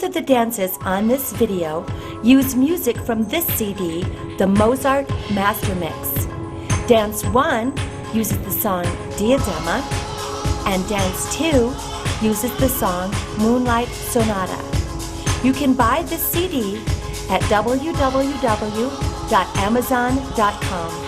of the dances on this video use music from this CD, the Mozart Master Mix. Dance 1 uses the song Diadema, and Dance 2 uses the song Moonlight Sonata. You can buy this CD at www.amazon.com.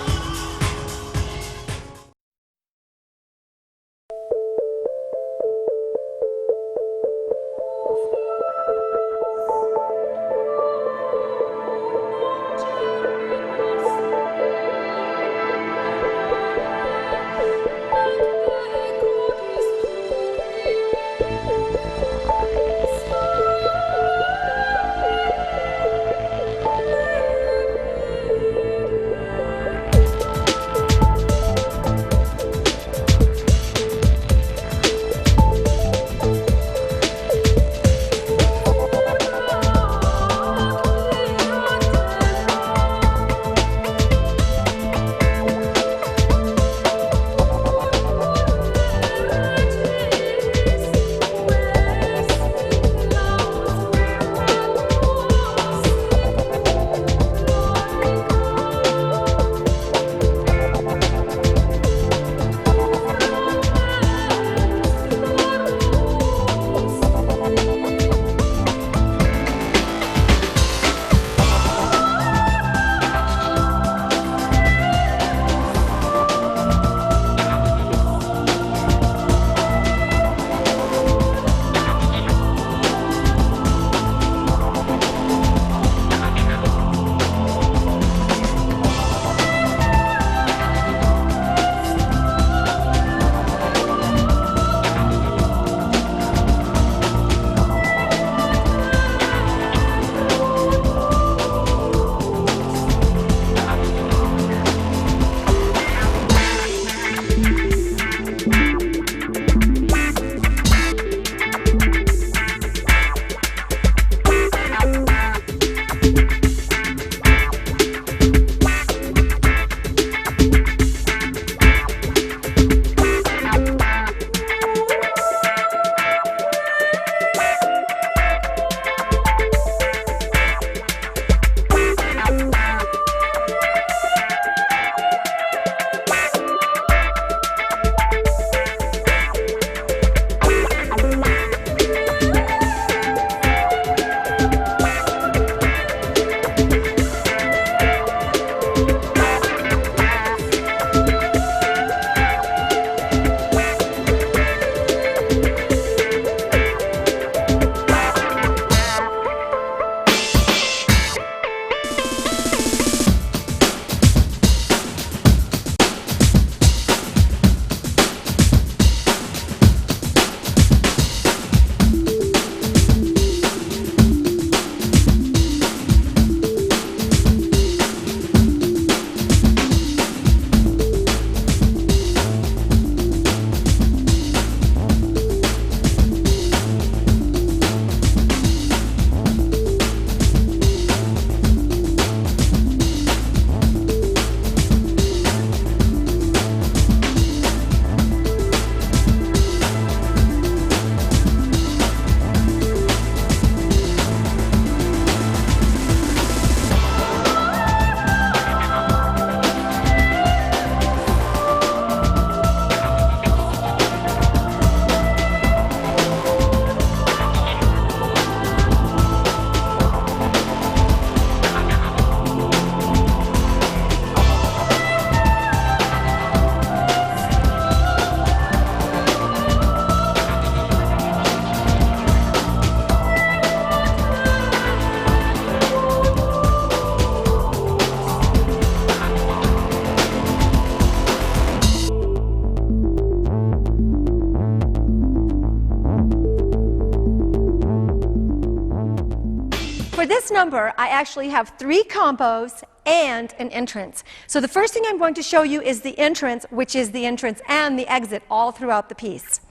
For this number, I actually have 3 combos and an entrance. So the first thing I'm going to show you is the entrance, which is the entrance and the exit all throughout the piece.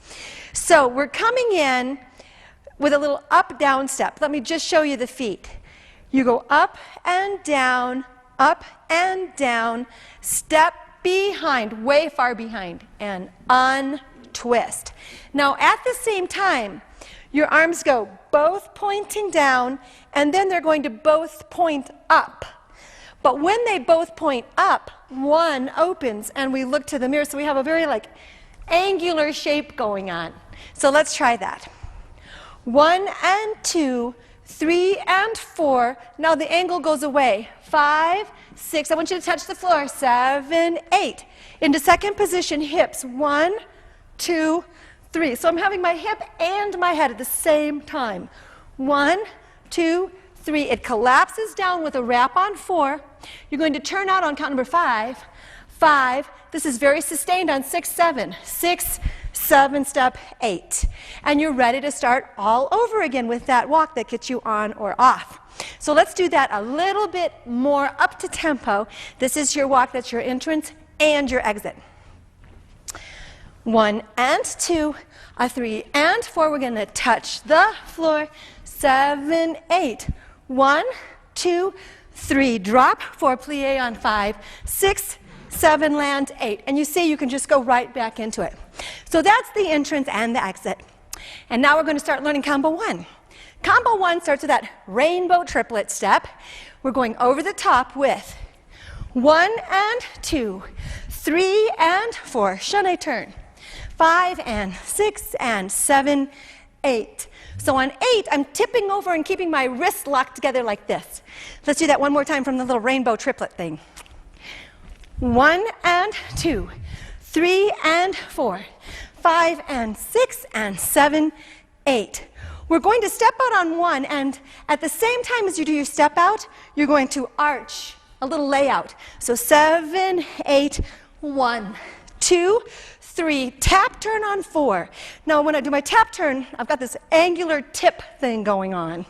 So we're coming in with a little up-down step. Let me just show you the feet. You go up and down, step behind, way far behind, and untwist. Now at the same time, Your arms go both pointing down, and then they're going to both point up. But when they both point up, one opens, and we look to the mirror, so we have a very angular shape going on. So let's try that. 1 and 2, 3 and 4. Now the angle goes away. 5, 6. I want you to touch the floor. 7, 8. Into second position, hips. 1, 2, 3. So I'm having my hip and my head at the same time. 1, 2, 3. It collapses down with a wrap on 4. You're going to turn out on count number 5. 5. This is very sustained on 6, 7. 6, 7, step 8. And you're ready to start all over again with that walk that gets you on or off. So let's do that a little bit more up to tempo. This is your walk, that's your entrance and your exit. 1 and 2, 3 and 4. We're going to touch the floor. 7, 8. 1, 2, 3. Drop. 4, plie on 5. 6, 7, land 8. And you see you can just go right back into it. So that's the entrance and the exit. And now we're going to start learning combo 1. Combo 1 starts with that rainbow triplet step. We're going over the top with 1 and 2, 3 and 4. Shane turn. 5 and 6 and 7, 8. So on 8, I'm tipping over and keeping my wrists locked together like this. Let's do that one more time from the little rainbow triplet thing. 1 and 2, 3 and 4, 5 and 6 and 7, 8. We're going to step out on 1, and at the same time as you do your step out, you're going to arch, a little layout. So 7, 8, 1, 2, 3, tap turn on 4. Now when I do my tap turn, I've got this angular tip thing going on.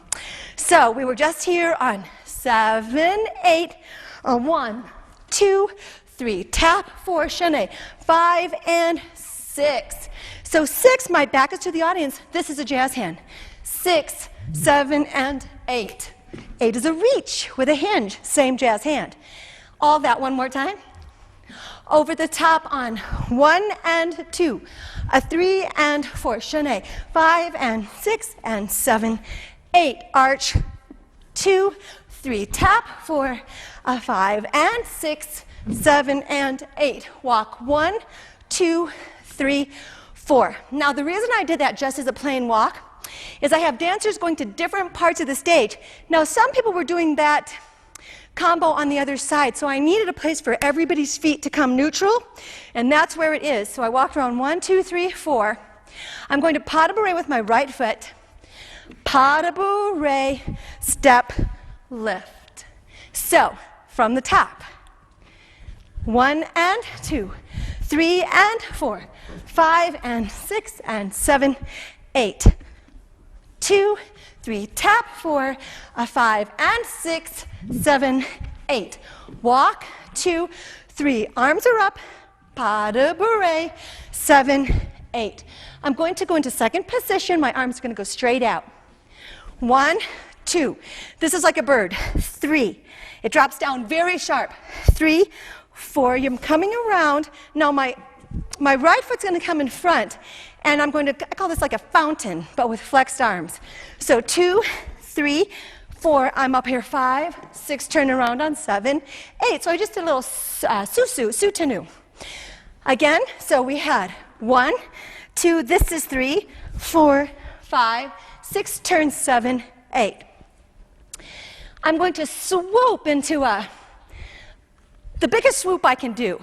So we were just here on 7, 8, 1, 2, 3, tap, 4, shane, 5 and 6. So 6, my back is to the audience. This is a jazz hand. 6, 7 and 8. 8 is a reach with a hinge, same jazz hand. All that one more time. Over the top on 1 and 2, 3 and 4, shane, 5 and 6 and 7, 8, arch, 2, 3, tap, 4, 5 and 6, 7 and 8. Walk 1, 2, 3, 4. Now the reason I did that just as a plain walk is I have dancers going to different parts of the stage. Now some people were doing that combo on the other side, so I needed a place for everybody's feet to come neutral, and that's where it is. So I walked around 1, 2, 3, 4. I'm going to pas de bourrée with my right foot. Pas de bourrée, step, lift. So from the top. 1 and 2, 3 and 4, 5 and 6 and 7, 8. 2, 3, tap, 4, 5 and 6, 7, 8. Walk, 2, 3, arms are up, pas de bourrée, 7, 8. I'm going to go into second position. My arms are going to go straight out. 1, 2. This is like a bird. 3. It drops down very sharp. 3, 4. I'm coming around. Now my right foot's going to come in front, and I'm going to, I call this like a fountain, but with flexed arms. So 2, 3, 4, I'm up here, 5, 6, turn around on 7, 8. So I just did a little soutenu. Again, so we had 1, 2, this is 3, 4, 5, 6, turn 7, 8. I'm going to swoop into the biggest swoop I can do.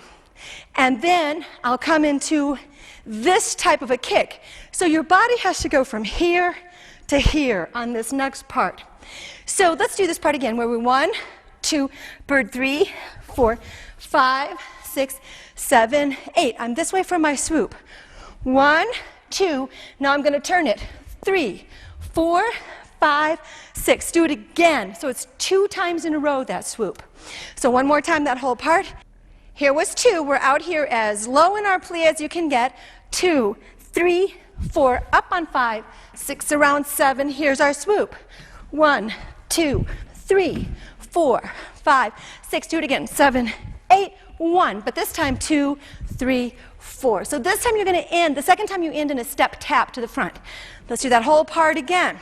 And then I'll come into this type of a kick. So your body has to go from here to here on this next part. So let's do this part again, where we 1, 2, bird 3, 4, 5, 6, 7, 8. I'm this way from my swoop. 1, 2, now I'm going to turn it. 3, 4, 5, 6. Do it again. So it's 2 times in a row, that swoop. So one more time, that whole part. Here was 2. We're out here as low in our plie as you can get. 2, 3, 4, up on 5, 6 around 7. Here's our swoop. 1, 2, 3, 4, 5, 6. Do it again. 7, 8. 1. But this time 2, 3, 4. So this time you're going to end, the second time you end in a step tap to the front. Let's do that whole part again.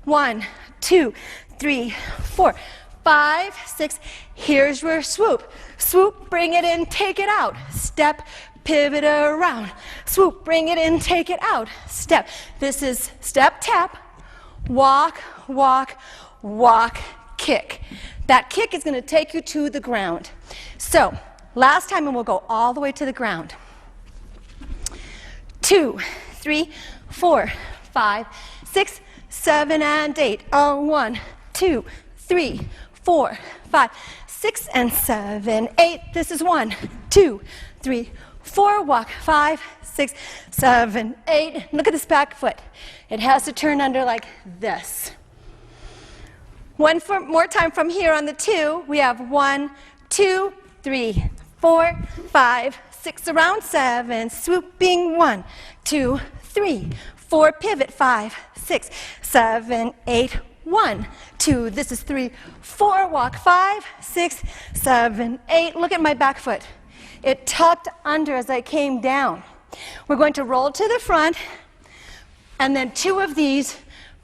1, 2, 3, 4, 5, 6. Here's your swoop. Swoop, bring it in, take it out. Step, pivot around. Swoop, bring it in, take it out. Step. This is step, tap, walk, walk, walk, kick. That kick is going to take you to the ground. So, last time, and we'll go all the way to the ground. 2, 3, 4, 5, 6, 7, and 8. 1, 2, 3, 4, 5, 6, and 7, 8. This is 1, 2, 3, 4. Walk 5, 6, 7, 8. Look at this back foot. It has to turn under like this. One more time from here on the 2. We have 1, 2, 3, 4, 5, 6, around 7. Swooping 1, 2, 3, 4. Pivot 5, 6, 7, 8. 1, 2. This is 3, 4. Walk 5, 6, 7, 8. Look at my back foot. It tucked under as I came down. We're going to roll to the front, and then 2 of these,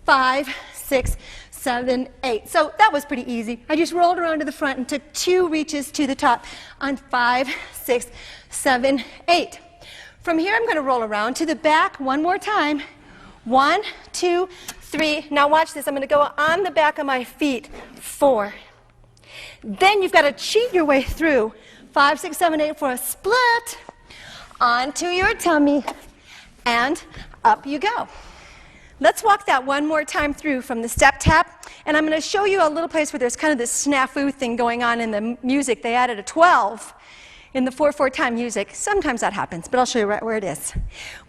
5, 6, 7, 8. So that was pretty easy. I just rolled around to the front and took 2 reaches to the top on 5, 6, 7, 8. From here, I'm going to roll around to the back one more time. 1, 2, 3. Now watch this. I'm going to go on the back of my feet. 4. Then you've got to cheat your way through 5, 6, 7, 8 for a split onto your tummy, and up you go. Let's walk that one more time through from the step tap, and I'm going to show you a little place where there's kind of this snafu thing going on in the music. They added a 12 in the 4/4 time music. Sometimes that happens, but I'll show you right where it is.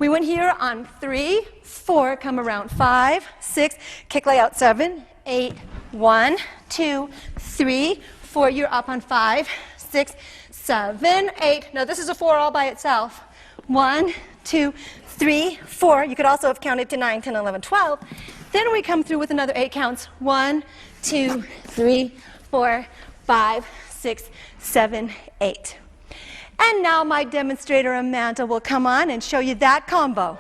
We went here on 3, 4, come around 5, 6, kick layout 7, 8, 1, 2, 3, 4. You're up on 5, 6, 7, 8. Now this is a 4 all by itself. 1, 2, 3, 4. You could also have counted to 9, 10, 11, 12. Then we come through with another 8 counts. 1, 2, 3, 4, 5, 6, 7, 8. And now my demonstrator Amanda will come on and show you that combo.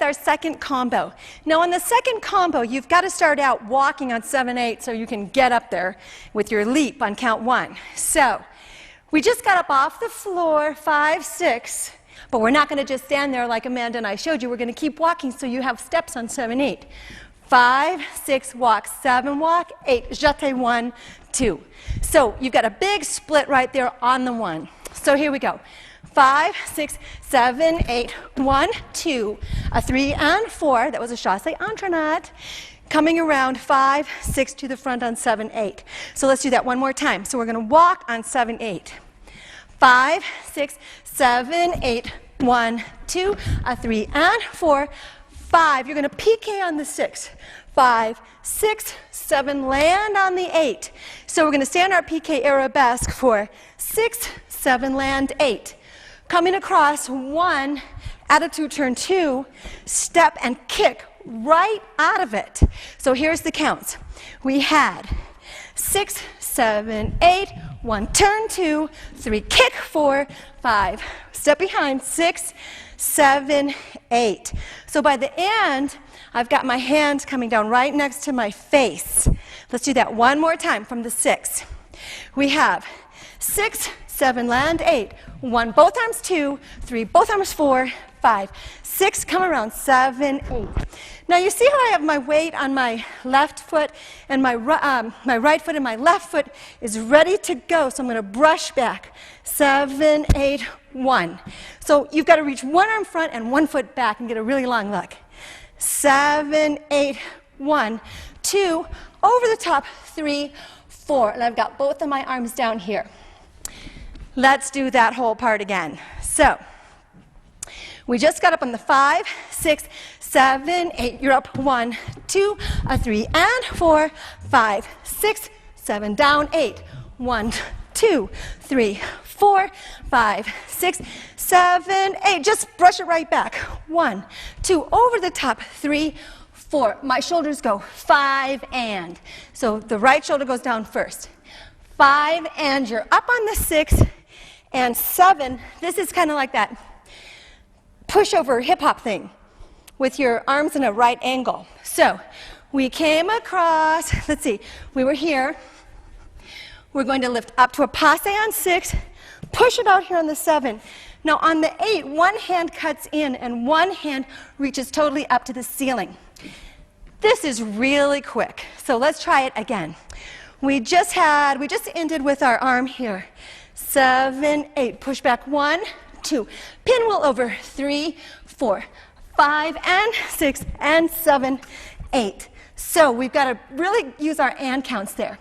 Our second combo. Now on the second combo, you've got to start out walking on 7, 8 so you can get up there with your leap on count 1. So we just got up off the floor, 5, 6, but we're not going to just stand there like Amanda and I showed you. We're going to keep walking so you have steps on 7, 8. 5, 6, walk, 7, walk, 8, jeté 1, 2. So you've got a big split right there on the 1. So here we go. 5, 6, 7, 8, 1, 2, a 3 and 4. That was a chasse entraînant. Coming around 5, 6 to the front on 7, 8. So let's do that one more time. So we're going to walk on 7, 8. 5, 6, 7, 8, 1, 2, a 3 and 4, 5. You're going to piqué on the 6. 5, 6, 7, land on the 8. So we're going to stand our piqué arabesque for 6, 7, land 8. Coming across 1, attitude turn 2, step and kick right out of it. So here's the counts. We had 6, 7, 8, 1, turn 2, 3, kick 4, 5, step behind 6, 7, 8. So by the end, I've got my hand coming down right next to my face. Let's do that one more time from the 6. We have 6, 7, land, 8. 1, both arms, 2, 3, both arms, 4, 5, 6, come around, 7, 8. Now you see how I have my weight on my left foot, and my right foot and my left foot is ready to go, so I'm going to brush back. 7, 8, 1. So you've got to reach one arm front and one foot back and get a really long look. 7, 8, 1, 2, over the top, 3, 4. And I've got both of my arms down here. Let's do that whole part again. So we just got up on the 5, 6, 7, 8. You're up 1, 2, 3, and 4, 5, 6, 7. Down 8. 1, 2, 3, 4, 5, 6, 7, 8. Just brush it right back. 1, 2, over the top. 3, 4. My shoulders go 5 and. So the right shoulder goes down first. 5 and you're up on the 6 and 7. This is kind of like that pushover hip hop thing with your arms in a right angle. So we came across, let's see, we were here. We're going to lift up to a passe on 6, push it out here on the 7. Now on the 8, one hand cuts in and one hand reaches totally up to the ceiling. This is really quick, so let's try it again. We just ended with our arm here. 7, 8, push back 1, 2, pinwheel over 3, 4, 5, and 6, and 7, 8. So we've got to really use our and counts there.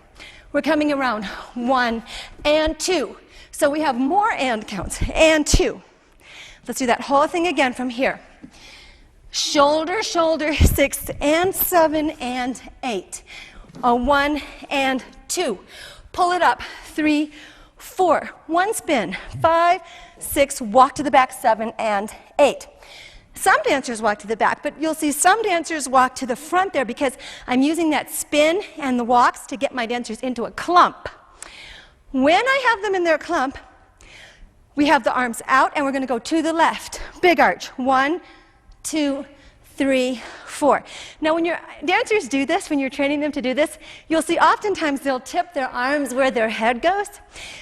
We're coming around 1 and 2. So we have more and counts, and 2. Let's do that whole thing again from here. Shoulder, shoulder, 6 and 7 and 8. 1 and 2. Pull it up, 3, 4. One spin, 5, 6, walk to the back, 7 and 8. Some dancers walk to the back, but you'll see some dancers walk to the front there because I'm using that spin and the walks to get my dancers into a clump. When I have them in their clump, we have the arms out and we're going to go to the left. Big arch. 1, 2, 3, 4. Now when your dancers do this, when you're training them to do this, you'll see oftentimes they'll tip their arms where their head goes.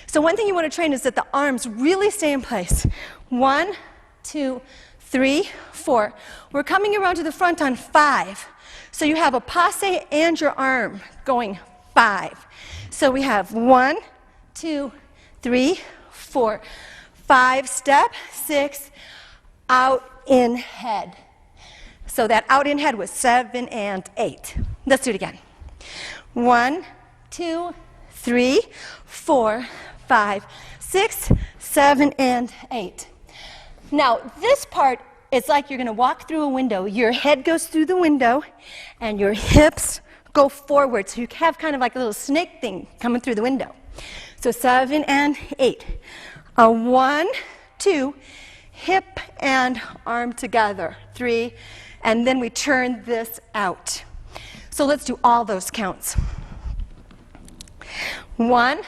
So one thing you want to train is that the arms really stay in place. 1, 2, 3, 4. We're coming around to the front on 5. So you have a passe and your arm going 5. So we have 1, 2, 3, 4, 5, step, 6, out, in, head. So that out in head was 7 and 8. Let's do it again. 1, 2, 3, 4, 5, 6, 7, and 8. Now, this part is like you're going to walk through a window. Your head goes through the window, and your hips go forward. So you have kind of like a little snake thing coming through the window. So 7 and 8. 1, 2, hip and arm together. 3, and then we turn this out. So let's do all those counts. 1,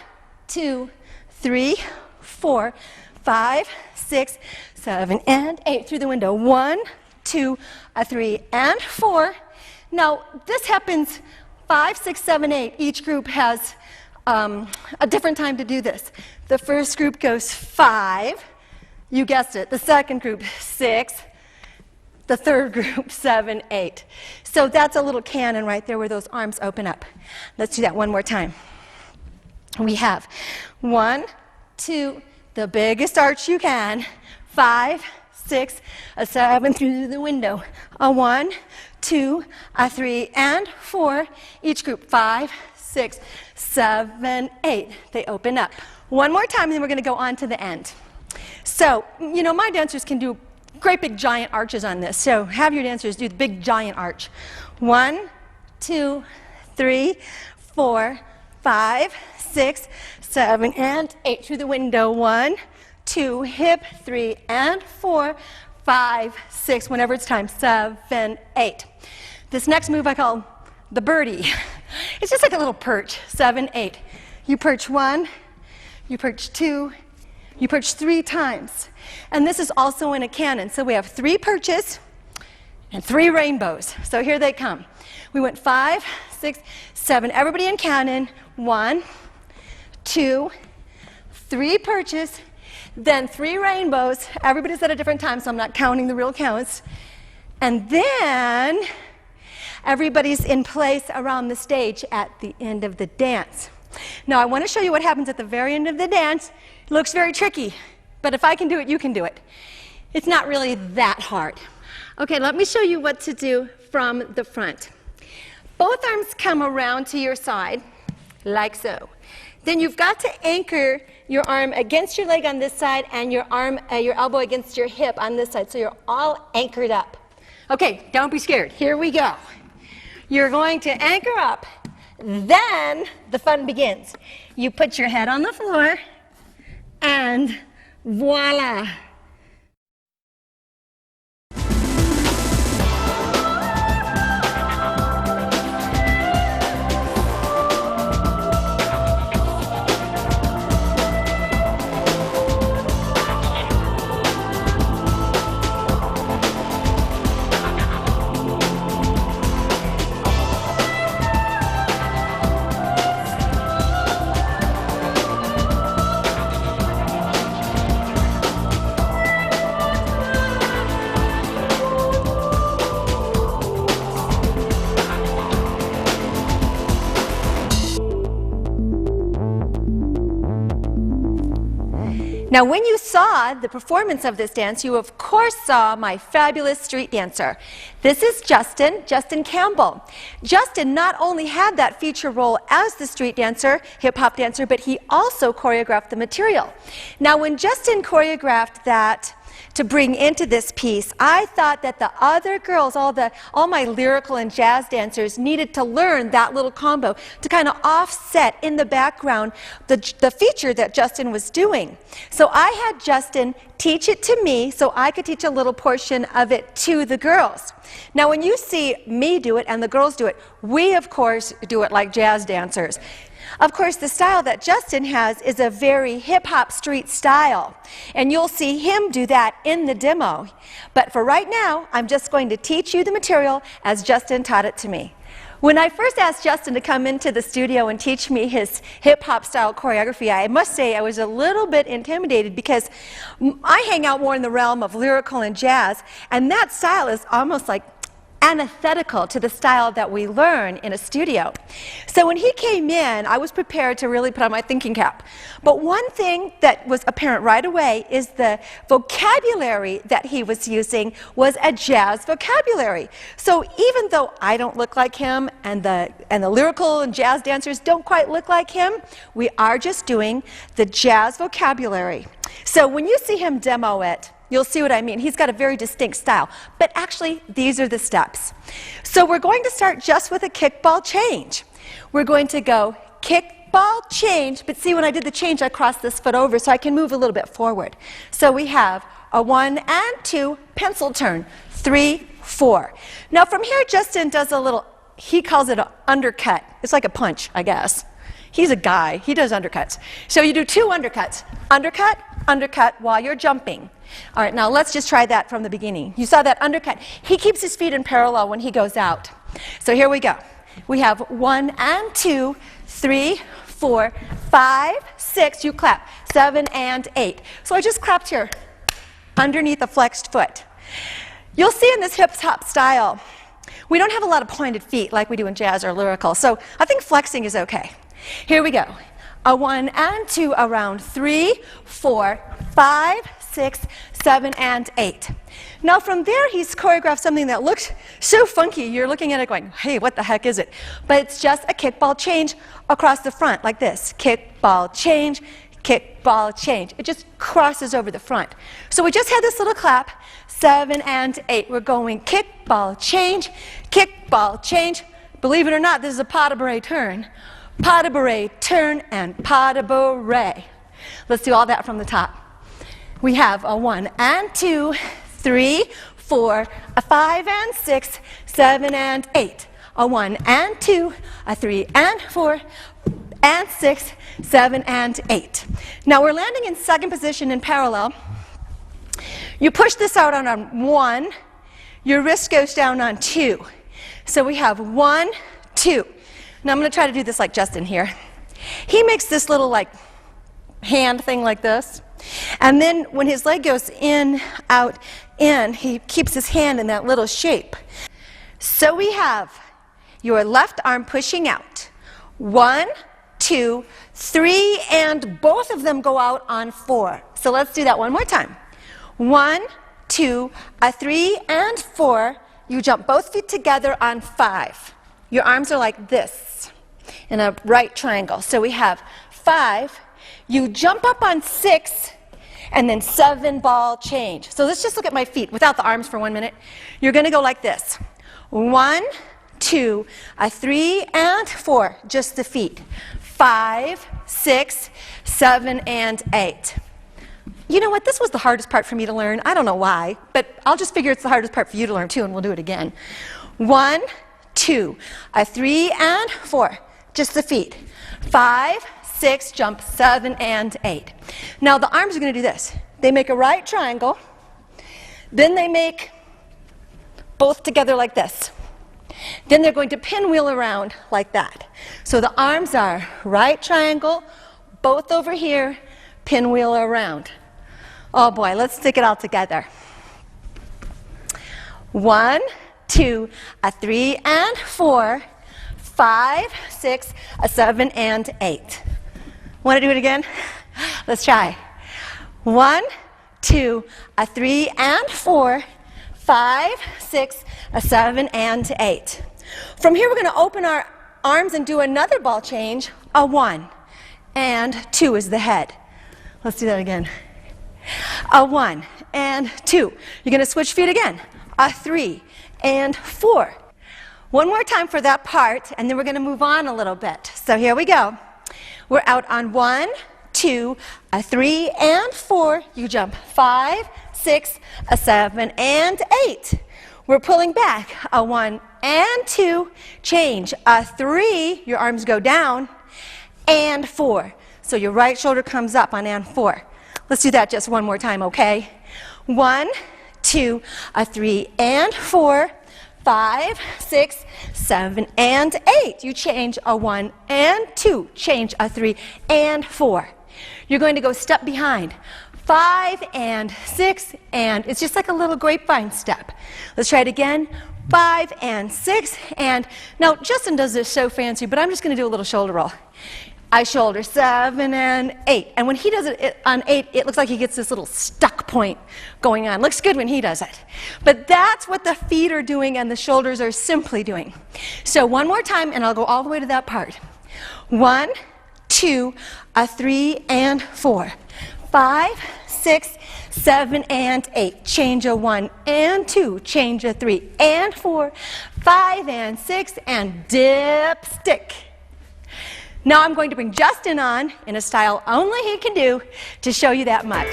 2, 3, 4, 5, 6, 7, and 8 through the window. 1, 2, 3, and 4. Now, this happens 5, 6, 7, 8. Each group has a different time to do this. The first group goes 5. You guessed it. The second group, 6. The third group, 7, 8. So that's a little cannon right there where those arms open up. Let's do that one more time. We have 1, 2, the biggest arch you can, 5, 6, 7 through the window. 1, 2, 3, and 4. Each group, 5, 6, 7, 8. They open up. One more time, and then we're going to go on to the end. So, you know, my dancers can do great big giant arches on this. So have your dancers do the big giant arch. 1, 2, 3, 4, 5, 6, 7, and 8 through the window. 1, 2, hip, 3, and 4, 5, 6, whenever it's time, 7, 8. This next move I call the birdie. It's just like a little perch, 7, 8. You perch 1, you perch 2, you perch 3 times. And this is also in a cannon. So we have 3 perches and 3 rainbows. So here they come. We went 5, 6, 7. Everybody in cannon. 1, 2, 3 perches, then 3 rainbows. Everybody's at a different time, so I'm not counting the real counts. And then everybody's in place around the stage at the end of the dance. Now, I want to show you what happens at the very end of the dance. It looks very tricky, but if I can do it, you can do it. It's not really that hard. Okay, let me show you what to do from the front. Both arms come around to your side, like so. Then you've got to anchor your arm against your leg on this side and your elbow against your hip on this side, so you're all anchored up. Okay, don't be scared. Here we go. You're going to anchor up. Then the fun begins. You put your head on the floor, and voila. Now, when you saw the performance of this dance, you of course saw my fabulous street dancer. This is Justin Campbell. Justin not only had that feature role as the street dancer, hip-hop dancer, but he also choreographed the material. Now, when Justin choreographed that to bring into this piece, I thought that the other girls, all my lyrical and jazz dancers, needed to learn that little combo to kind of offset in the background the feature that Justin was doing. So I had Justin teach it to me so I could teach a little portion of it to the girls. Now, when you see me do it and the girls do it, we of course do it like jazz dancers. Of course, the style that Justin has is a very hip-hop street style, and you'll see him do that in the demo. But for right now, I'm just going to teach you the material as Justin taught it to me. When I first asked Justin to come into the studio and teach me his hip-hop style choreography, I must say I was a little bit intimidated because I hang out more in the realm of lyrical and jazz, and that style is almost like antithetical to the style that we learn in a studio. So when he came in, I was prepared to really put on my thinking cap. But one thing that was apparent right away is the vocabulary that he was using was a jazz vocabulary. So even though I don't look like him and the lyrical and jazz dancers don't quite look like him, we are just doing the jazz vocabulary. So when you see him demo it, you'll see what I mean. He's got a very distinct style. But actually, these are the steps. So we're going to start just with a kickball change. We're going to go kickball change, but see when I did the change, I crossed this foot over so I can move a little bit forward. So we have a 1 and 2 pencil turn, 3, 4. Now from here, Justin does a little, he calls it an undercut. It's like a punch, I guess. He's a guy, he does undercuts. So you do 2 undercuts. Undercut, undercut while you're jumping. All right, now let's just try that from the beginning. You saw that undercut. He keeps his feet in parallel when he goes out. So here we go. We have 1 and 2, 3, 4, 5, 6. You clap. 7 and 8. So I just clapped here underneath a flexed foot. You'll see in this hip-hop style, we don't have a lot of pointed feet like we do in jazz or lyrical. So I think flexing is okay. Here we go. A 1 and 2 around 3, 4, 5, 6, 7, and 8. Now from there, he's choreographed something that looks so funky. You're looking at it going, hey, what the heck is it? But it's just a kickball change across the front, like this. Kickball change, kickball change. It just crosses over the front. So we just had this little clap, 7 and 8. We're going kickball change, kickball change. Believe it or not, this is a pas de bourrée turn. Pas de bourrée turn and pas de bourrée. Let's do all that from the top. We have a 1 and 2, 3, 4, a 5 and 6, 7 and 8. A 1 and 2, a 3 and 4, and 6, 7 and 8. Now we're landing in second position in parallel. You push this out on 1, your wrist goes down on 2. So we have 1, 2. Now I'm going to try to do this like Justin here. He makes this little like hand thing like this. And then when his leg goes in, out, in, he keeps his hand in that little shape. So we have your left arm pushing out. 1, 2, 3, and both of them go out on 4. So let's do that one more time. 1, 2, 3, and 4. You jump both feet together on 5. Your arms are like this in a right triangle. So we have 5. You jump up on 6, and then 7 ball change. So let's just look at my feet without the arms for 1 minute. You're going to go like this. 1, 2, 3, and 4. Just the feet. 5, 6, 7, and 8. You know what? This was the hardest part for me to learn. I don't know why, but I'll just figure it's the hardest part for you to learn too, and we'll do it again. 1, 2, 3, and 4. Just the feet. 5, 6, jump 7, and 8. Now the arms are going to do this. They make a right triangle. Then they make both together like this. Then they're going to pinwheel around like that. So the arms are right triangle, both over here, pinwheel around. Oh boy, let's stick it all together. 1, 2, 3, and 4. 5, 6, 7, and 8. Want to do it again? Let's try. 1, 2, 3, and 4. 5, 6, 7, and 8. From here, we're going to open our arms and do another ball change. A 1, and 2 is the head. Let's do that again. A 1, and 2. You're going to switch feet again. A 3, and 4. One more time for that part, and then we're going to move on a little bit. So here we go. We're out on 1, 2, 3, and 4. You jump 5, 6, 7, and 8. We're pulling back. A 1 and 2. Change. A 3. Your arms go down. And 4. So your right shoulder comes up on and 4. Let's do that just one more time, okay? 1, 2, 3, and 4. 5, 6, 7, and 8. You change a 1 and 2. Change a 3 and 4. You're going to go step behind. 5 and 6, and it's just like a little grapevine step. Let's try it again. 5 and 6, and now Justin does this so fancy, but I'm just going to do a little shoulder roll. I shoulder 7 and 8, and when he does it on 8, it looks like he gets this little stuck point going on. Looks good when he does it. But that's what the feet are doing and the shoulders are simply doing. So one more time, and I'll go all the way to that part. 1, 2, 3, and 4. 5, 6, 7, and 8. Change a 1 and 2. Change a 3 and 4. 5 and 6, and dip, stick. Now I'm going to bring Justin on in a style only he can do to show you that much.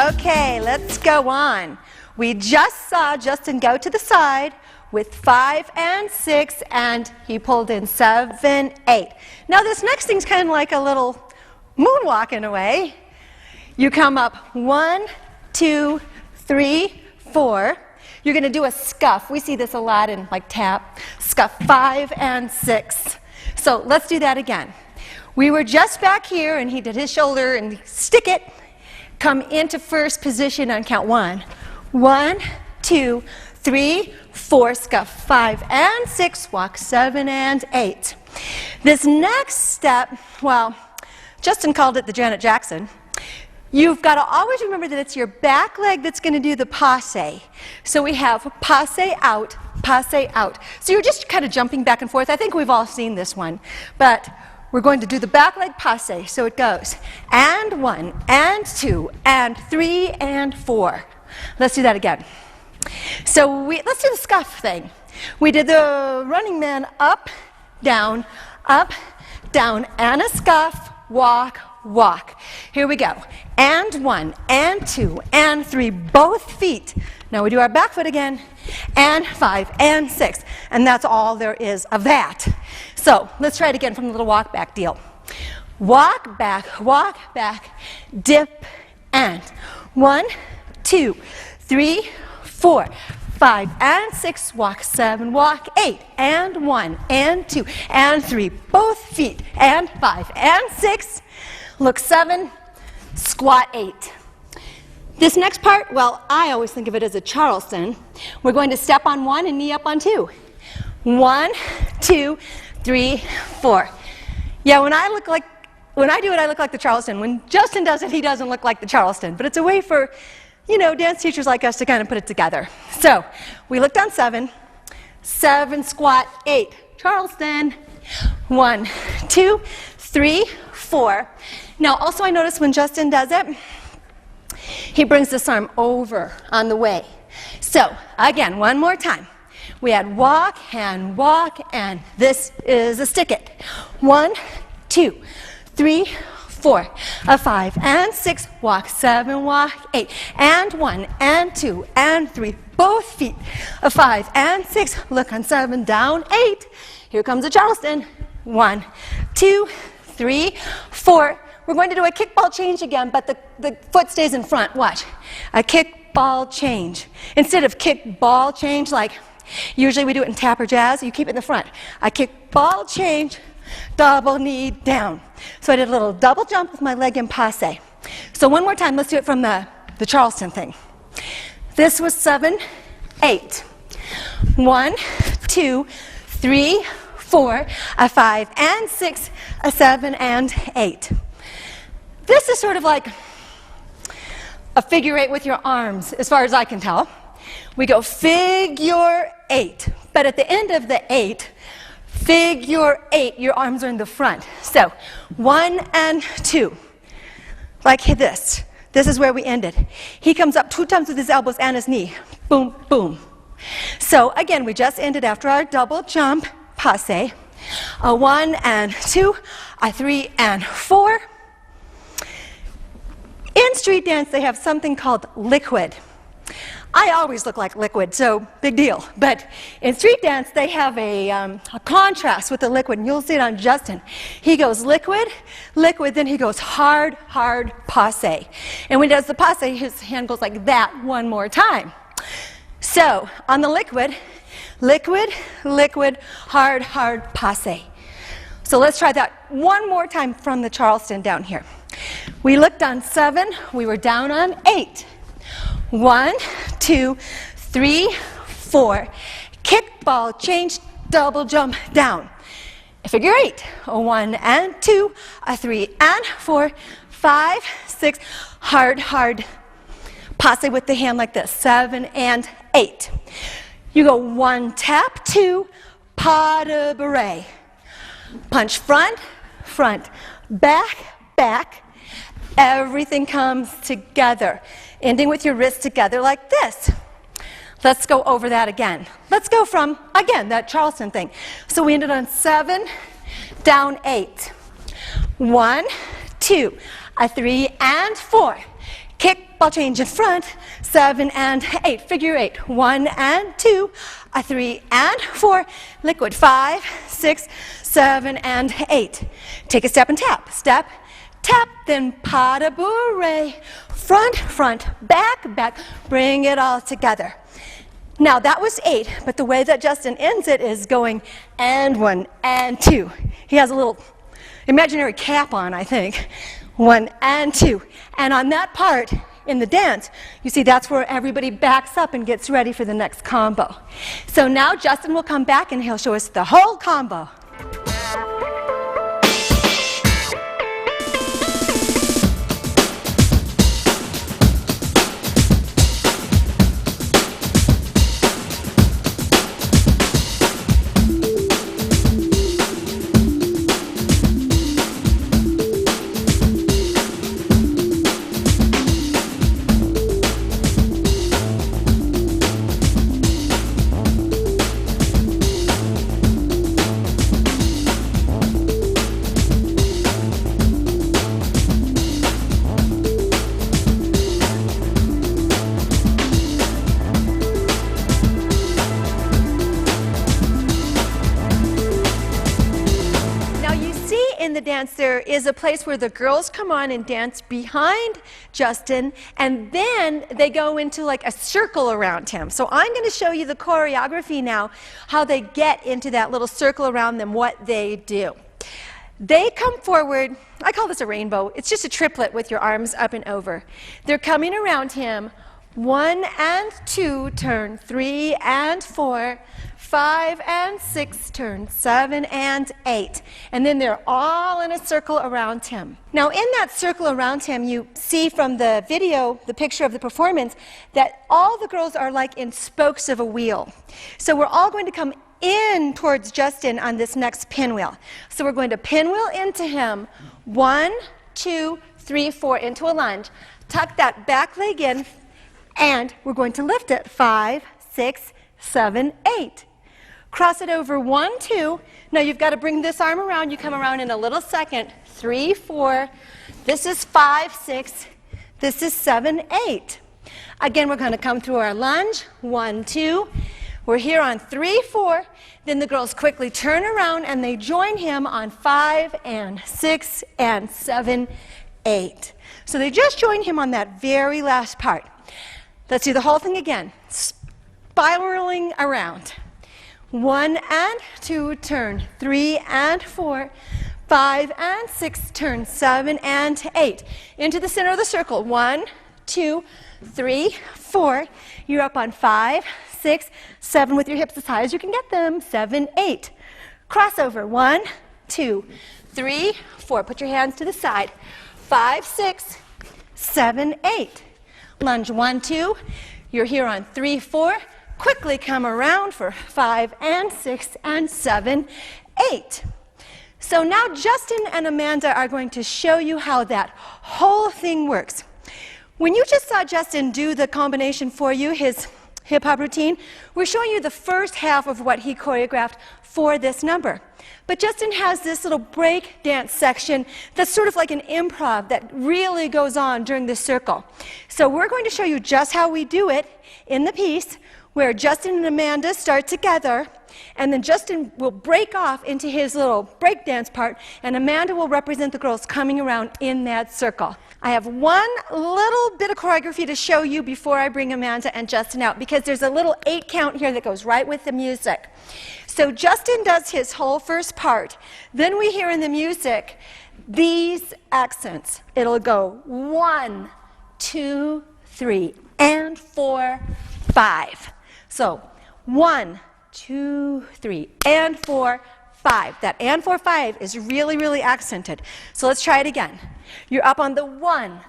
Okay, let's go on. We just saw Justin go to the side with 5 and 6, and he pulled in 7, 8. Now this next thing's kind of like a little moonwalk in a way. You come up 1, 2, 3, 4. You're going to do a scuff. We see this a lot in like tap. Scuff 5 and 6. So let's do that again. We were just back here, and he did his shoulder and stick it. Come into first position on count 1. 1, 2, 3, 4, scuff 5 and 6, walk 7 and 8. This next step, well, Justin called it the Janet Jackson. You've got to always remember that it's your back leg that's going to do the passe. So we have passe out, passe out. So you're just kind of jumping back and forth. I think we've all seen this one. But we're going to do the back leg passe. So it goes, and 1, and 2, and 3, and 4. Let's do that again. So let's do the scuff thing. We did the running man up, down, and a scuff, walk, walk. Here we go. And 1, and 2, and 3, both feet Now we do our back foot again, and 5, and 6. And that's all there is of that. So let's try it again from the little walk back deal. Walk back, dip, and 1, 2, 3, 4, 5, and 6, walk 7, walk 8, and 1, and 2, and 3, both feet, and 5, and 6, look 7, squat 8. This next part, well, I always think of it as a Charleston. We're going to step on 1 and knee up on 2. 1, 2, 3, 4. Yeah, when I do it, I look like the Charleston. When Justin does it, he doesn't look like the Charleston. But it's a way for, dance teachers like us to kind of put it together. So we looked on 7, 7, squat 8, Charleston. 1, 2, 3, 4. Now, also I notice when Justin does it, he brings this arm over on the way. So, again, one more time. We had walk, and this is a stick it. 1, 2, 3, 4, a 5, and 6, walk 7, walk 8, and 1, and 2, and 3, both feet, a 5, and 6, look on 7, down 8. Here comes a Charleston. 1, 2, 3, 4. We're going to do a kickball change again, but the foot stays in front. Watch. A kickball change. Instead of kickball change, like usually we do it in tap or jazz, you keep it in the front. A kickball change, double knee down. So I did a little double jump with my leg in passe. So one more time, let's do it from the Charleston thing. This was 7, 8. 1, 2, 3, 4, a 5, and 6, a 7, and 8. This is sort of like a figure 8 with your arms, as far as I can tell. We go figure 8, but at the end of the 8, figure 8, your arms are in the front. So 1 and 2, like this. This is where we ended. He comes up 2 times with his elbows and his knee. Boom, boom. So again, we just ended after our double jump, passe. A 1 and 2, a 3 and 4. In street dance, they have something called liquid. I always look like liquid, so big deal. But in street dance, they have a contrast with the liquid, and you'll see it on Justin. He goes liquid, liquid, then he goes hard, hard, passe. And when he does the passe, his hand goes like that one more time. So on the liquid, liquid, liquid, hard, hard, passe. So let's try that one more time from the Charleston down here. We looked on 7, we were down on 8. 1, 2, 3, 4. Kickball change, double jump down. Figure 8. A 1 and 2, a 3 and 4, 5, 6. Hard, hard. Passe with the hand like this. 7 and 8. You go 1 tap, 2, pas de bourrée. Punch front, front, back, back. Everything comes together, ending with your wrists together like this. Let's go over that again. Let's go from, again, that Charleston thing. So we ended on 7, down 8. 1, 2, a 3 and 4. Kickball change in front, 7 and 8. Figure 8. 1 and 2, a 3 and 4. Liquid 5, 6, 7 and 8. Take a step and tap. Step, tap, then pas de bourrée. Front, front, back, back. Bring it all together. Now that was 8, but the way that Justin ends it is going and 1 and 2. He has a little imaginary cap on, I think. 1 and 2. And on that part in the dance, you see that's where everybody backs up and gets ready for the next combo. So now Justin will come back and he'll show us the whole combo. dance, there is a place where the girls come on and dance behind Justin, and then they go into like a circle around him. So I'm going to show you the choreography now, how they get into that little circle around them, what they do. They come forward. I call this a rainbow. It's just a triplet with your arms up and over. They're coming around him. 1 and 2, turn 3 and 4, 5 and 6, turn 7 and 8. And then they're all in a circle around him. Now in that circle around him, you see from the video, the picture of the performance, that all the girls are like in spokes of a wheel. So we're all going to come in towards Justin on this next pinwheel. So we're going to pinwheel into him. 1, 2, 3, 4, into a lunge. Tuck that back leg in, and we're going to lift it. 5, 6, 7, 8. Cross it over. 1, 2. Now you've got to bring this arm around. You come around in a little second. 3, 4. This is 5, 6. This is 7, 8. Again, we're going to come through our lunge. 1, 2. We're here on 3, 4. Then the girls quickly turn around and they join him on 5 and 6 and 7, 8. So they just join him on that very last part. Let's do the whole thing again. Spiraling around. 1 and 2, turn 3 and 4, 5 and 6, turn 7 and 8. Into the center of the circle. 1, 2, 3, 4. You're up on 5, 6, 7 with your hips as high as you can get them. 7, 8. Crossover. 1, 2, 3, 4. Put your hands to the side. 5, 6, 7, 8. Lunge. 1, 2. You're here on 3, 4. Quickly come around for 5 and 6 and 7, 8. So now Justin and Amanda are going to show you how that whole thing works. When you just saw Justin do the combination for you, his hip-hop routine, we're showing you the first half of what he choreographed for this number. But Justin has this little break dance section that's sort of like an improv that really goes on during the circle. So we're going to show you just how we do it in the piece, where Justin and Amanda start together, and then Justin will break off into his little break dance part, and Amanda will represent the girls coming around in that circle. I have one little bit of choreography to show you before I bring Amanda and Justin out, because there's a little 8 count here that goes right with the music. So Justin does his whole first part. Then we hear in the music these accents. It'll go 1, 2, 3, and 4, 5. So 1, 2, 3, and 4, 5. That and 4, 5 is really, really accented. So let's try it again. You're up on the 1,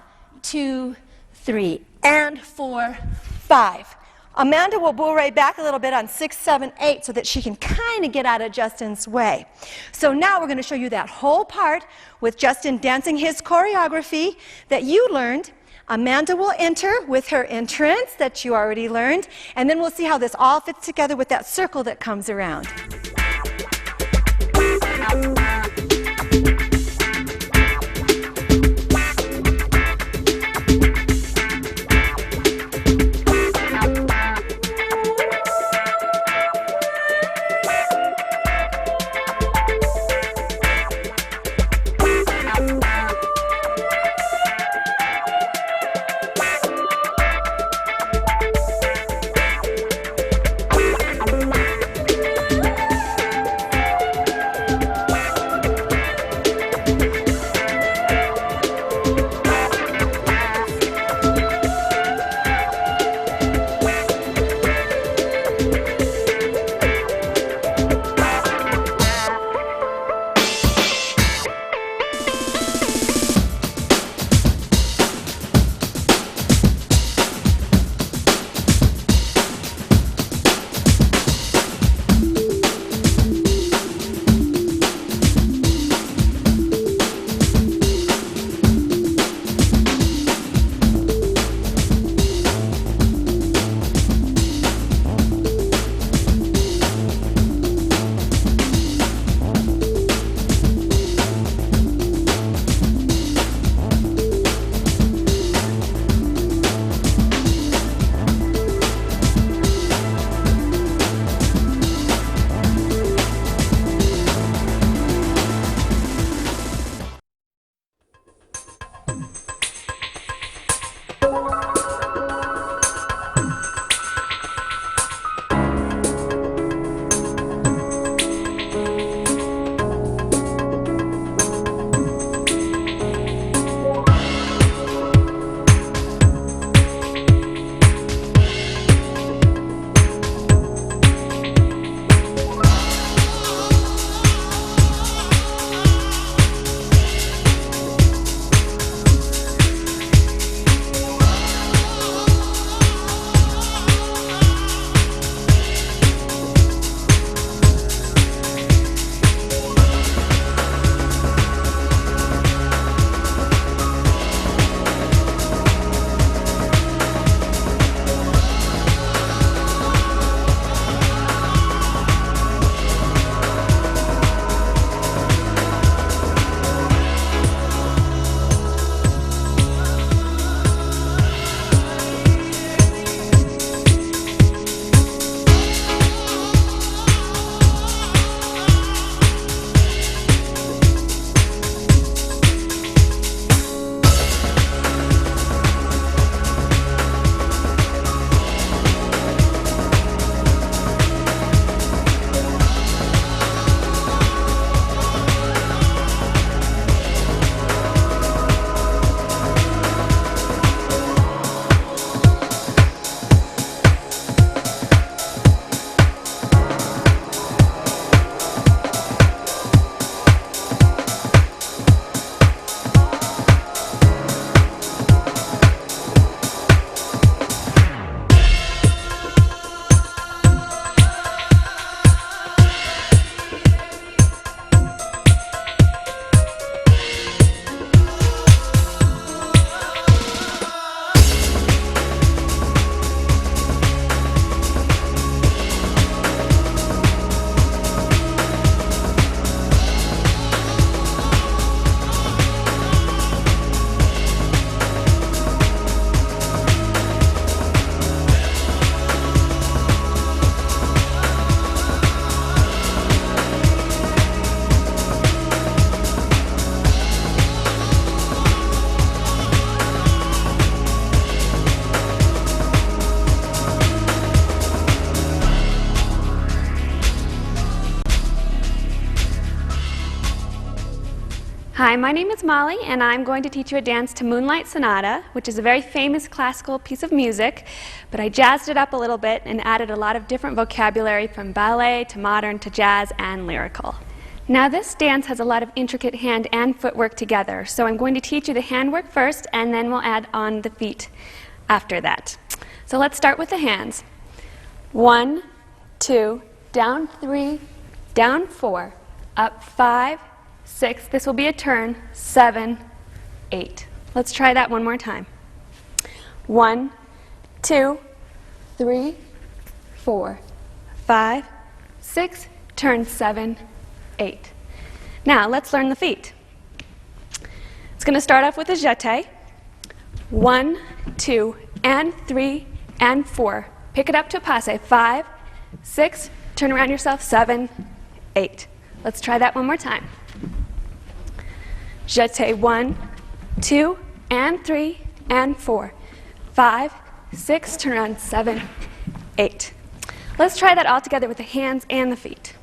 2, 3, and 4, 5. Amanda will pull right back a little bit on 6, 7, 8 so that she can kind of get out of Justin's way. So now we're going to show you that whole part with Justin dancing his choreography that you learned. Amanda will enter with her entrance that you already learned, and then we'll see how this all fits together with that circle that comes around. Hi, my name is Molly, and I'm going to teach you a dance to Moonlight Sonata, which is a very famous classical piece of music, but I jazzed it up a little bit and added a lot of different vocabulary from ballet to modern to jazz and lyrical. Now this dance has a lot of intricate hand and footwork together, so I'm going to teach you the handwork first, and then we'll add on the feet after that. So let's start with the hands. 1, 2, down 3, down 4, up 5, 6, this will be a turn, 7, 8. Let's try that one more time. 1, 2, 3, 4, 5, 6, turn 7, 8. Now let's learn the feet. It's going to start off with a jeté. 1, 2, and 3, and 4. Pick it up to a passe. 5, 6, turn around yourself, 7, 8. Let's try that one more time. Jeté 1, 2, and 3, and 4, 5, 6, turn around, 7, 8. Let's try that all together with the hands and the feet.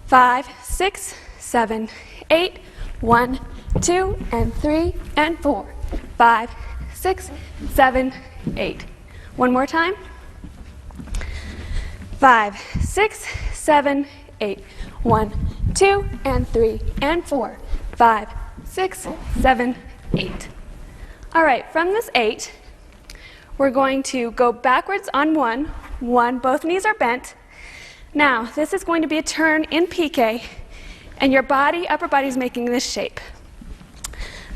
5, 6, 7, 8, 1, 2, and 3, and 4, 5, 6, 7, 8. One more time. 5, 6, 7, 8. 1, 2, and 3, and 4, 5, 6, 7, 8. All right, from this 8, we're going to go backwards on 1, both knees are bent. Now, this is going to be a turn in piqué, and your body, upper body is making this shape.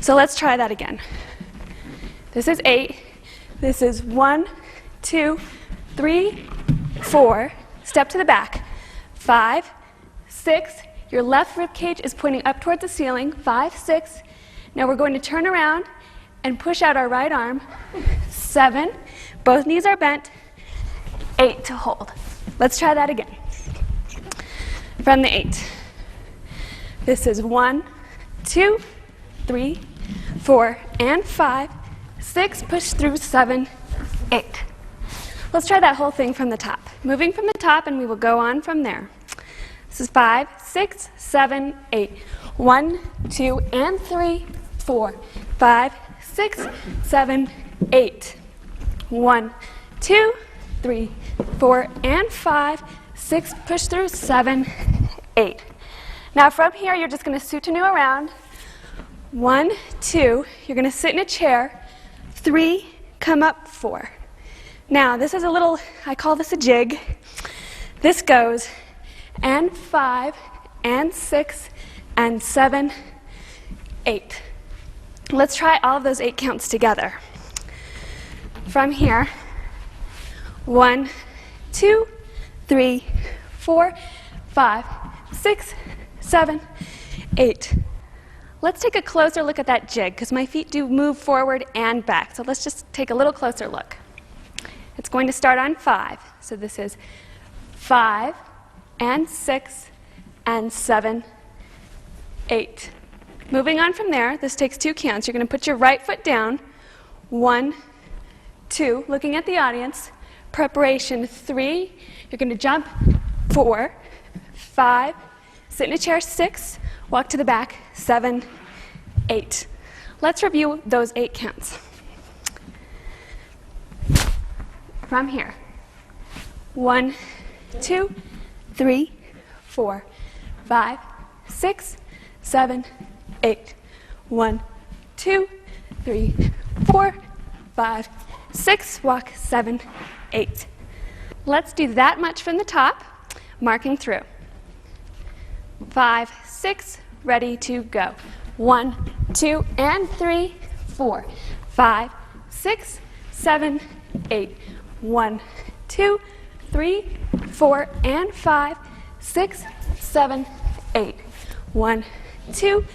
So let's try that again. This is 8. This is 1, 2, 3, 4. Step to the back. 5, 6. Your left rib cage is pointing up towards the ceiling. 5, 6. Now we're going to turn around and push out our right arm. 7. Both knees are bent. 8 to hold. Let's try that again. From the 8. This is 1, 2, 3, 4, and 5, 6. Push through, 7, 8. Let's try that whole thing from the top. Moving from the top, and we will go on from there. This is 5, 6, 7, 8. 1, 2, and 3, 4, 5, 6, 7, 8. 1, 2, 3, 4, and 5, 6. Push through, 7, 8. Now from here, you're just going to soutenu around. 1, 2, you're going to sit in a chair. 3, come up, 4. Now, this is a little, I call this a jig. This goes, and 5, and 6, and 7, 8. Let's try all of those 8 counts together. From here, 1, 2, 3, 4, 5, 6, 7, 8. Let's take a closer look at that jig, because my feet do move forward and back. So let's just take a little closer look. It's going to start on 5. So this is 5, and 6, and 7, 8. Moving on from there, this takes 2 counts. You're going to put your right foot down. 1, 2, looking at the audience. Preparation 3, you're going to jump. 4, 5, sit in a chair. 6, walk to the back. 7, 8. Let's review those 8 counts. From here. 1, 2, 3, 4, 5, 6, 7, 8. 1, 2, 3, 4, 5, 6. Walk. 7, 8. Let's do that much from the top, marking through. 5, 6, ready to go. 1, 2, and 3, 4, 5, 6, 7, 8. 1, 2, 3, 4, and 5, 6, 7, 8. 1, 2,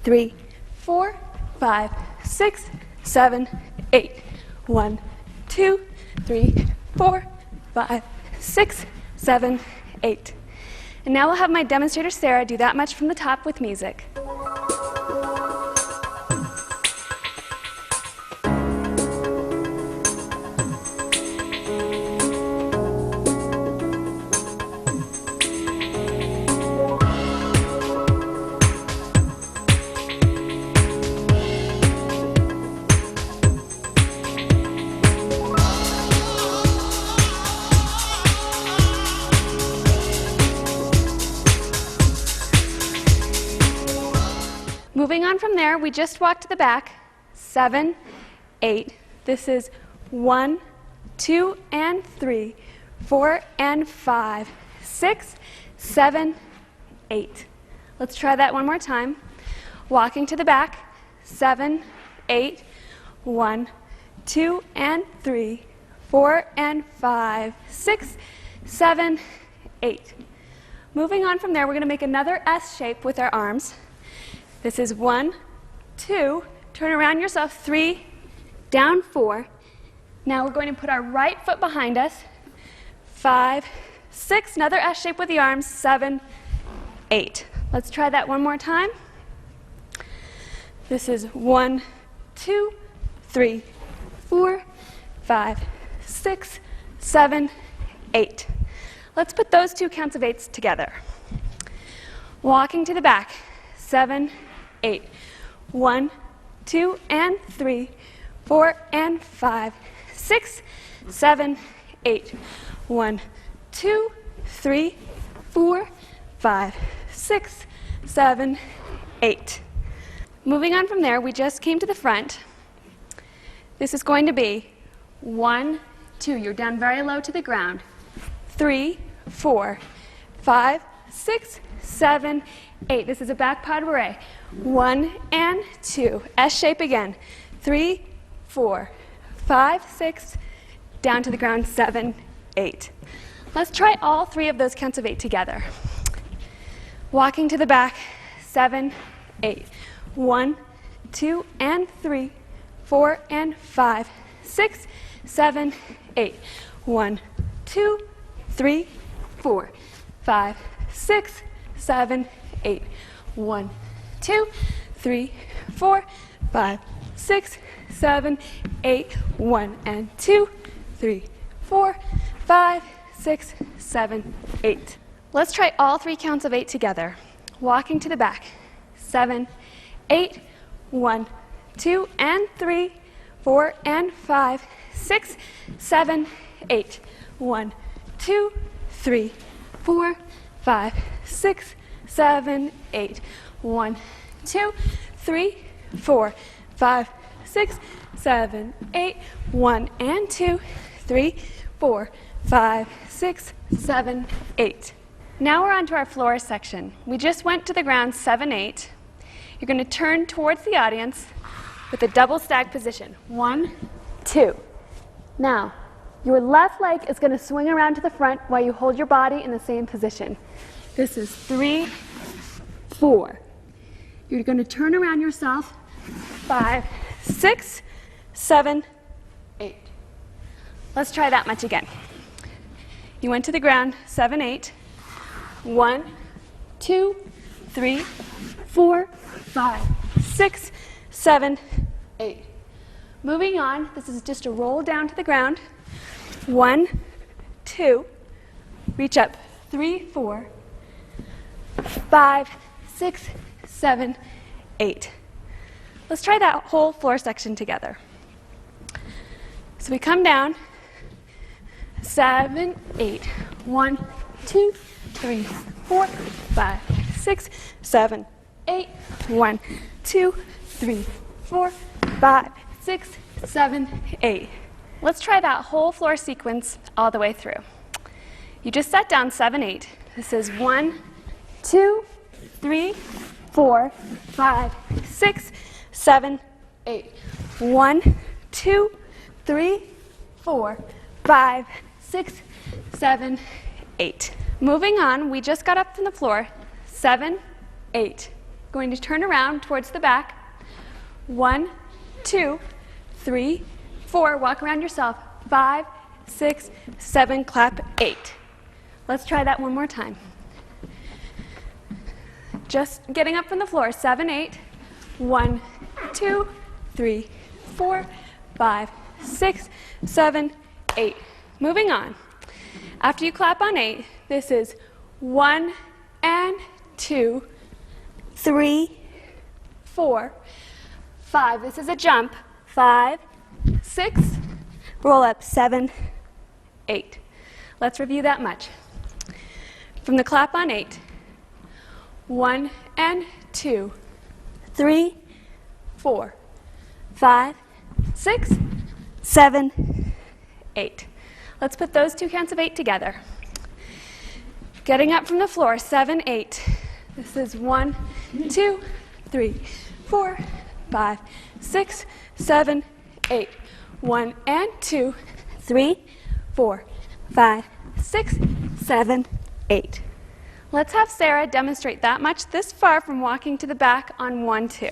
3, 4, 5, 6, 7, 8. 1, 2, 3, 4, 5, 6, 7, 8. And now we'll have my demonstrator Sarah do that much from the top with music. Moving on from there, we just walked to the back. 7, 8. This is 1, 2, and 3, 4, and 5, 6, 7, 8. Let's try that one more time. Walking to the back. 7, 8, 1, 2, and 3, 4, and 5, 6, 7, 8. Moving on from there, we're going to make another S shape with our arms. This is 1, 2, turn around yourself, 3, down 4. Now we're going to put our right foot behind us. 5, 6, another S shape with the arms, 7, 8. Let's try that one more time. This is 1, 2, 3, 4, 5, 6, 7, 8. Let's put those two counts of 8s together. Walking to the back. 7, 8. 1, 2, and 3, 4, and 5, 6, 7, 8. 1, 2, 3, 4, 5, 6, 7, 8. Moving on from there, we just came to the front. This is going to be 1, 2. You're down very low to the ground. 3, 4, 5, 6, 7, 8. This is a back pas de bourrée. 1 and 2. S shape again. 3, 4, 5, 6, down to the ground, 7, 8. Let's try all 3 of those counts of 8 together. Walking to the back. 7, 8. 1, 2, and 3, 4, and 5, 6, 7, 8. 1, 2, 3, 4, 5, 6, 7, 8. 1, 2, 3, 4, 5, 6, 7, 8. 1 and 2, 3, 4, 5, 6, 7, 8. Let's try all 3 counts of 8 together. Walking to the back. 7, 8, 1, 2, and 3, 4, and 5, 6, 7, 8. 1, 2, 3, 4, 5, 6, 7, 8. 1, 2, 3, 4, 5, 6, 7, 8. 1 and 2, 3, 4, 5, 6, 7, 8. Now we're on to our floor section. We just went to the ground 7, 8. You're going to turn towards the audience with a double stack position. 1, 2. Now, your left leg is going to swing around to the front while you hold your body in the same position. This is 3, 4. You're going to turn around yourself. 5, 6, 7, 8. Let's try that much again. You went to the ground, 7, 8. 1, 2, 3, 4, 5, 6, 7, 8. Moving on, this is just a roll down to the ground. 1, 2, reach up. 3, 4, 5, 6, 7, 8. Let's try that whole floor section together. So we come down. 7, 8. 1, 2, 3, 4, 5, 6, 7, 8. 1, 2, 3, 4, 5, 6, 7, 8. Let's try that whole floor sequence all the way through. You just sat down 7, 8. This is 1, 2, 3, 4, 5, 6, 7, 8. 1, 2, 3, 4, 5, 6, 7, 8. Moving on, we just got up from the floor. 7, 8. Going to turn around towards the back. 1, 2, 3, 4. Walk around yourself. 5, 6, 7. Clap. 8. Let's try that one more time. Just getting up from the floor. 7, 8. 1, 2, 3, 4, 5, 6, 7, 8. Moving on. After you clap on 8, this is 1 and 2, 3, 4, 5. This is a jump. 5, 6, roll up. 7, 8. Let's review that much. From the clap on 8, 1 and 2, 3, 4, 5, 6, 7, 8. Let's put those two counts of 8 together. Getting up from the floor, 7, 8. This is 1, 2, 3, 4, 5, 6, 7, 8. 1 and 2, 3, 4, 5, 6, 7, 8. Let's have Sarah demonstrate that much this far from walking to the back on 1, 2.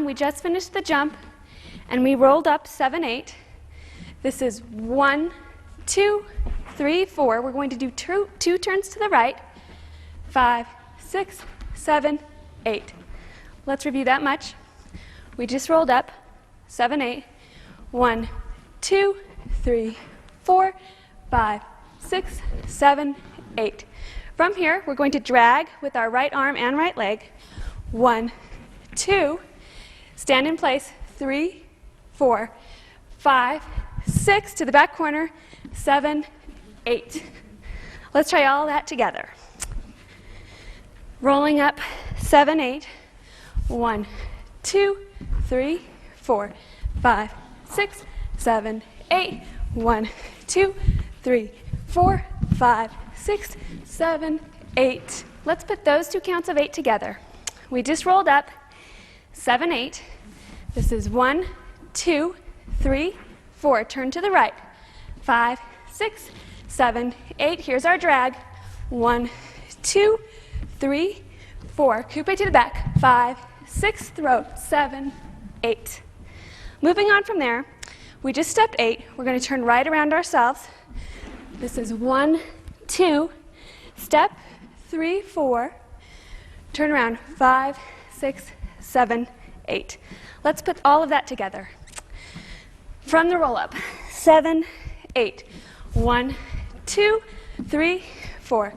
We just finished the jump and we rolled up 7, 8. This is 1, 2, 3, 4. We're going to do two turns to the right. 5, 6, 7, 8. Let's review that much. We just rolled up 7, 8. 1, 2, 3, 4, 5, 6, 7, 8. From here, we're going to drag with our right arm and right leg. 1, 2. Stand in place, 3, 4, 5, 6, to the back corner, 7, 8. Let's try all that together. Rolling up, 7, 8. 1, 2, 3, 4, 5, 6, 7, 8. 1, 2, 3, 4, 5, 6, 7, 8. Let's put those two counts of 8 together. We just rolled up 7, 8. This is 1, 2, 3, 4. Turn to the right. 5, 6, 7, 8. Here's our drag. 1, 2, 3, 4. Coupe to the back. 5, 6, throw. 7, 8. Moving on from there, we just stepped 8. We're going to turn right around ourselves. This is 1, 2, step, 3, 4. Turn around. 5, 6, 7, 8. Let's put all of that together. From the roll-up, 7, 8. 1, 2, 3, 4,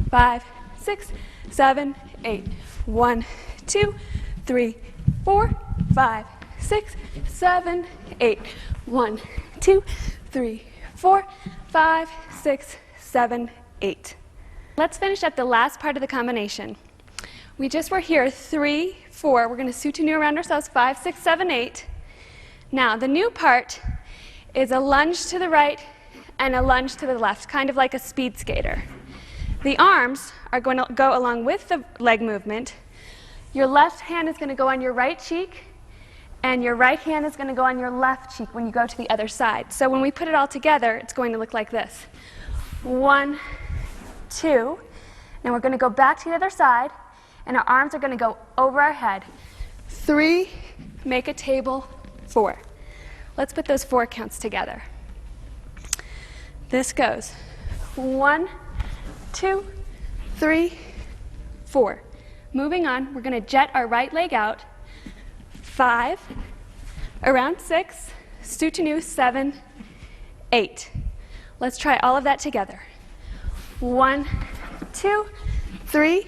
5, 6, 7, 8. 1, 2, 3, 4, 5, 6, 7, 8. 1, 2, 3, 4, 5, 6, 7, 8. Let's finish up the last part of the combination. We just were here, 3, 4. We're going to soutenu around ourselves, 5, 6, 7, 8. Now, the new part is a lunge to the right and a lunge to the left, kind of like a speed skater. The arms are going to go along with the leg movement. Your left hand is going to go on your right cheek, and your right hand is going to go on your left cheek when you go to the other side. So when we put it all together, it's going to look like this. 1, 2. Now we're going to go back to the other side, and our arms are going to go over our head. 3, make a table, 4. Let's put those 4 counts together. This goes 1, 2, 3, 4. Moving on, we're going to jet our right leg out. 5, around 6, soutenu, 7, 8. Let's try all of that together. 1, 2, 3,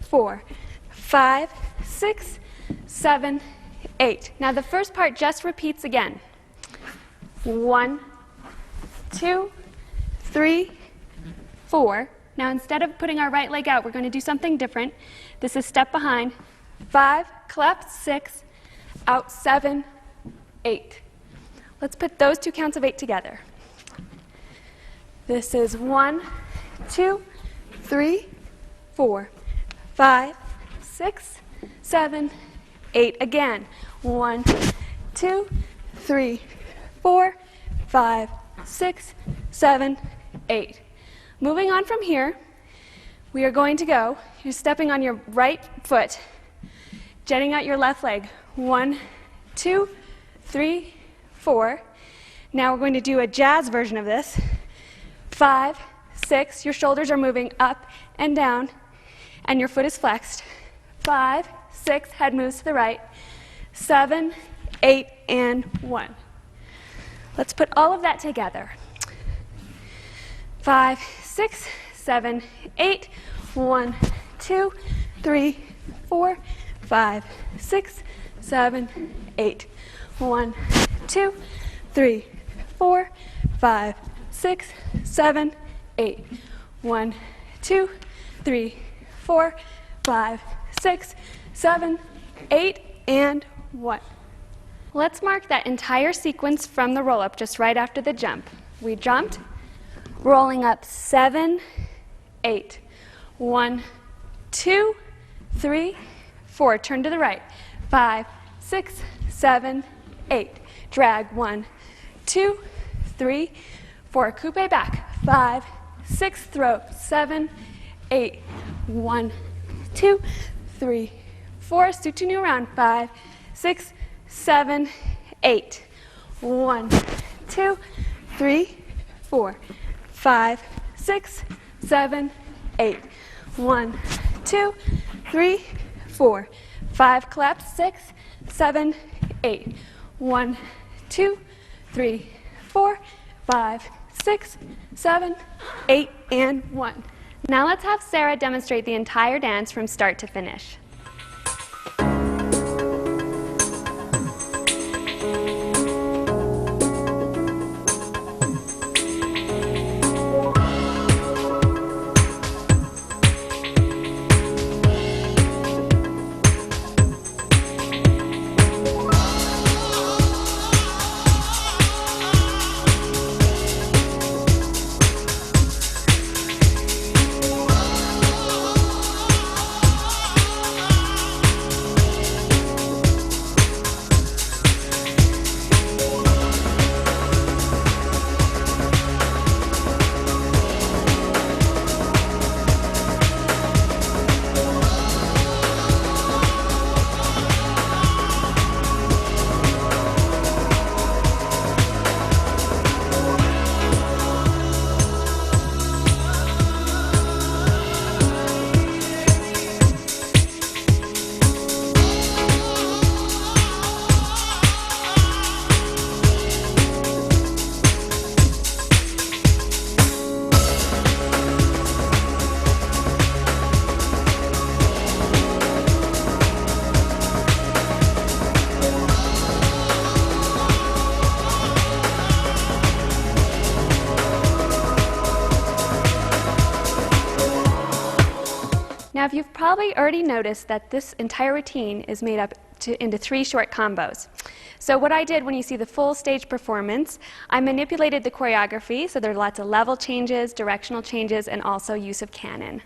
4, 5, 6, 7, 8. Now the first part just repeats again. 1, 2, 3, 4. Now instead of putting our right leg out, we're going to do something different. This is step behind. 5, collapse, 6, out, 7, 8. Let's put those two counts of 8 together. This is 1, 2, 3, 4, 5, 6, 7, 8. Again. 1, 2, 3, 4, 5, 6, 7, 8. Moving on from here, we are going to go, you're stepping on your right foot, jetting out your left leg. 1, 2, 3, 4. Now we're going to do a jazz version of this. 5, 6, your shoulders are moving up and down, and your foot is flexed. 5, 6, head moves to the right. 7, 8, and 1. Let's put all of that together. 5, 6, 7, 8, 1, 2, 3, 4, 5, 6, 7, 8. 1, 2, 3, 4, 5, 6, 7, 8. 1, 2, 3, 4, 5, 6, 7, 8, and 1. Let's mark that entire sequence from the roll-up just right after the jump. We jumped, rolling up 7, 8. 1, 2, 3, 4. Turn to the right. 5, 6, 7, 8. Drag 1, 2, 3, 4. Coupe back. 5, 6, throw. 7, 8. 1, 2, 3, 4. Soutenu around. 5, 6, 7, 8. 1, 2, 3, 4. 5, 6, 7, 8. 1, 2, 3, 4. 5 claps. 6, 7, 8. 1, 2, 3, 4, 5, 6, 7, 8, and 1. Now let's have Sarah demonstrate the entire dance from start to finish. Now, you've probably already noticed that this entire routine is made up into 3 short combos. So what I did when you see the full stage performance, I manipulated the choreography, so there are lots of level changes, directional changes, and also use of canon.